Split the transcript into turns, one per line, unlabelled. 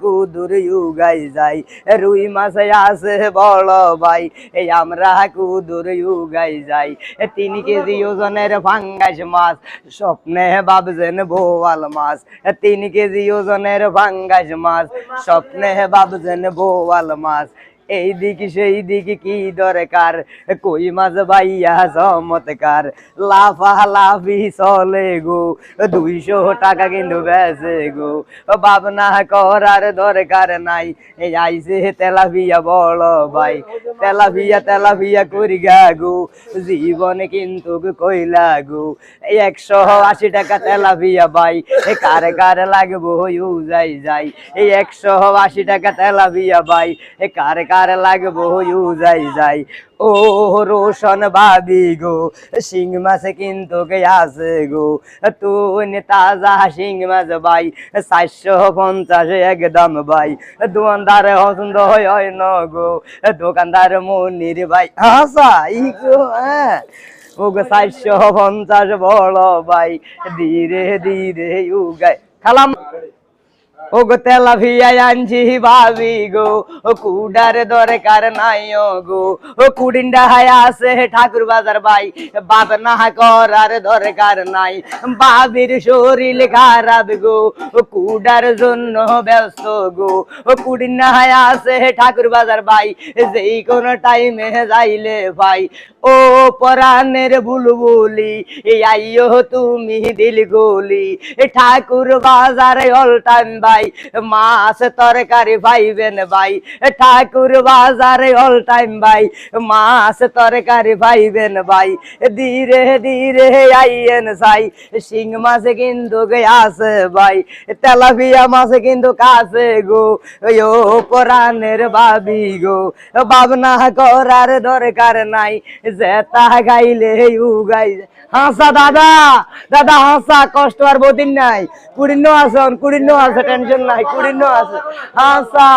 কুদুর ইউগাই যাই রুই মাছে আছে বড় ভাই এই আমরা কুদুর ইউগাই যাই 3 কেজি ওজনের ফাঙ্গাস মাছ স্বপ্নে ভাবছেন বোয়াল মাছ 3 কেজি ওজনের ফাঙ্গাস মাছ স্বপ্নে ভাবছেন বোয়াল মাছ এই দিকে সেই দিকে কি দরকার কই মাছ ভাইয়া চমৎকার লাফা লাফি চলে গো 200 টাকা কিন্তু বেঁচে গো ভাবনা করার দরকার নাই এই আইসে তেলাপিয়া বড় ভাই তেলাপিয়া করি গা গো জীবনে কিন্তু কইলা গো 180 টাকা তেলাপিয়া ভাই কার কার লাগবো ইউ যাই যাই এই 180 টাকা তেলাপিয়া ভাই কার কার লাগবো ইউ যাই যাই ও রোশন ভাবি গো শিং মাছ কিন্তু আছে গো তুই তাজা শিং মাছ ভাই 450 একদম ভাই দোকানদার পছন্দ হয় ন গো দোকানদার মনির ভাই হাসা ই গো হ্যাঁ ও গো 450 বড় ভাই ধীরে ধীরে উগাই খালাম ও গো তেলাপিয়া আনছি ভাবি গো ও কুডার দরকার নাই গো ও কুডিন্ডা হায় আছে ঠাকুর বাজার ভাই ভাবনা করার দরকার নাই ভাবির শরীর খারাপ গো ও কুডার জন্য ব্যস্ত গো ও কুডিন্ডা হায় আছে ঠাকুর বাজার ভাই যেই কোন টাইমে যাইলে ভাই ও পরাণের বুলবুলি আইয়ো তুমি দিল গলি ঠাকুর বাজার অল টাইম ভাই মাছ তরকারি পাইবেন ভাই ঠাকুর বাজারে অল টাইম ভাই মাছ তরকারি পাইবেন ভাই ধীরে ধীরে আইয়েন যাই শিং মাছে কিন্তু আছে ভাই তেলাপিয়া মাছে কিন্তু কাছে গো ও পরাণের ভাবি গো ভাবনা করার দরকার নাই যেটা গাইলে উগাই হাসা দাদা দাদা হাসা কষ্ট আর বদিন নাই কুড়িন্ন আছে টেনশন নাই কুড়িন্ন আছে হাসা